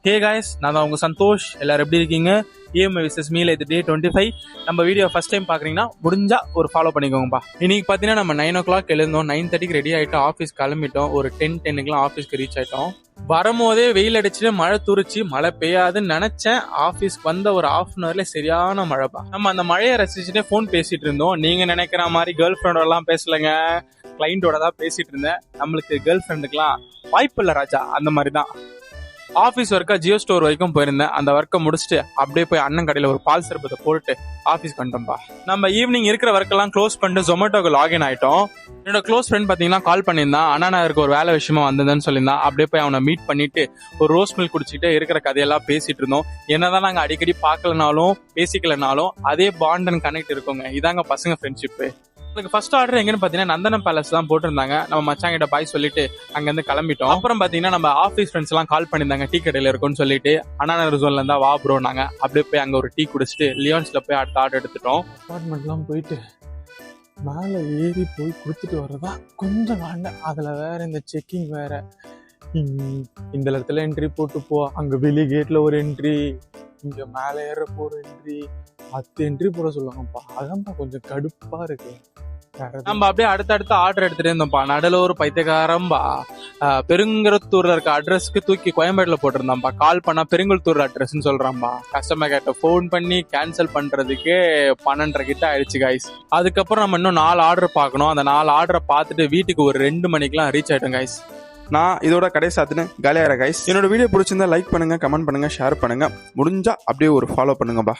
Hey guys, நான் தான் உங்கள் சந்தோஷ். எல்லாரும் எப்படி இருக்கீங்க? EMI விசஸ் மீல இது டே 25. நம்ம வீடியோ ஃபர்ஸ்ட் டைம் பார்க்குறீங்கன்னா முடிஞ்சா ஒரு ஃபாலோ பண்ணிக்கோங்கப்பா. இன்னைக்கு பார்த்தீங்கன்னா நம்ம 9 o'clock எழுந்தோம், 9:30 ரெடி ஆகிட்டோம், ஆஃபீஸ் கிளம்பிட்டோம். ஒரு 10:10க்குலாம் ஆஃபீஸ்க்கு ரீச் ஆகிட்டோம். வரும்போதே வெயில் அடிச்சுட்டு மழை துரிச்சு மழை பெய்யாதுன்னு நினைச்சேன். ஆஃபீஸ்க்கு வந்த ஒரு ½ an hourல சரியான மழைப்பா. நம்ம அந்த மழையை ரசிச்சுட்டே ஃபோன் பேசிட்டு இருந்தோம். நீங்க நினைக்கிற மாதிரி கேர்ள் ஃப்ரெண்டோடலாம் பேசலைங்க, கிளைண்டோட தான் பேசிட்டு இருந்தேன். நம்மளுக்கு கேர்ள் ஃப்ரெண்டுக்கெல்லாம் வாய்ப்பு இல்லை ராஜா. அந்த மாதிரி தான் ஆஃபீஸ் ஒர்க்கா ஜியோ ஸ்டோர் வரைக்கும் போயிருந்தேன். அந்த ஒர்க்கை முடிச்சுட்டு அப்படியே போய் அண்ணன் கடையில் ஒரு பால் சிறப்பத்தை போட்டு ஆஃபீஸ்க்கு வந்துட்டோம்பா. நம்ம ஈவினிங் இருக்கிற ஒர்க்கெல்லாம் க்ளோஸ் பண்ணிட்டு ஜொமேட்டோக்கு லாகின் ஆகிட்டோம். என்னோட க்ளோஸ் ஃப்ரெண்ட் பார்த்தீங்கன்னா கால் பண்ணியிருந்தான். அண்ணா நகருக்கு ஒரு வேலை விஷயமா வந்ததுன்னு சொல்லியிருந்தான். அப்படியே போய் அவனை மீட் பண்ணிட்டு ஒரு ரோஸ் மில்க் குடிச்சிட்டு இருக்கிற கதையெல்லாம் பேசிட்டு இருந்தோம். என்னதான் நாங்கள் அடிக்கடி பார்க்கலனாலும் பேசிக்கலனாலும் அதே பாண்ட் அண்ட் கனெக்ட் இருக்குங்க. இதாங்க பசங்க ஃப்ரெண்ட்ஷிப்பு. எனக்கு ஃபர்ஸ்ட் ஆர்டர் எங்கன்னு பார்த்தீங்கன்னா நந்தனம் பேலஸ் தான் போட்டிருந்தாங்க. நம்ம மச்சாங்கிட்ட பாய் சொல்லிட்டு அங்கேருந்து கிளம்பிட்டோம். அப்புறம் பார்த்தீங்கன்னா நம்ம ஆஃபீஸ் ஃப்ரெண்ட்ஸ் எல்லாம் கால் பண்ணியிருந்தாங்க, டீ கடையில் இருக்கும்னு சொல்லிட்டு. அண்ணா நகர் ஜோன்ல இருந்தா வா ப்ரோ, நாங்க அப்படியே போய் அங்கே ஒரு டீ குடிச்சிட்டு லியோன்ஸ்ல போய் அடுத்த ஆர்டர் எடுத்துட்டோம். அப்பார்ட்மெண்ட்லாம் போயிட்டு மேலே ஏறி போய் கொடுத்துட்டு வர்றதா கொஞ்சம் வேண்டாம். அதில் வேற இந்த செக்கிங் வேற, இந்த இடத்துல என்ட்ரி போட்டு போ, அங்கே வெளி கேட்ல ஒரு என்ட்ரி, இங்கே மேலே ஏறப்போ ஒரு என்ட்ரி, 10 என்ட்ரி போட சொல்லுவாங்கப்பா. அதான்ப்பா கொஞ்சம் கடுப்பா இருக்கு. நம்ம அப்படியே அடுத்த ஆர்டர் எடுத்துட்டு இருந்தோம்ப்பா. நடுல ஒரு பைத்தியக்காரம்பா பெருங்குளத்தூர்ல இருக்க அட்ரஸ்க்கு தூக்கி கோயம்பேடுல போட்டிருந்தாம்பா. கால் பண்ணா பெருங்குளத்தூர் அட்ரஸ்ன்னு சொல்றான்பா. கஸ்டமர் கேட்ட ஃபோன் பண்ணி கேன்சல் பண்றதுக்கு 12:30 கிட்ட ஆயிடுச்சு கைஸ். அதுக்கப்புறம் நம்ம இன்னும் 4 ஆர்டர் பார்க்கணும். அந்த 4 ஆர்டரை பார்த்துட்டு வீட்டுக்கு ஒரு 2 மணிக்கெல்லாம் ரீச் ஆயிட்டோம் கைஸ். நான் இதோட கடை சாத்துன்னு காலியாகிற கைஸ். என்னோட வீடியோ பிடிச்சிருந்தா லைக் பண்ணுங்க, கமெண்ட் பண்ணுங்க, ஷேர் பண்ணுங்க. முடிஞ்சா அப்படியே ஒரு ஃபாலோ பண்ணுங்கப்பா.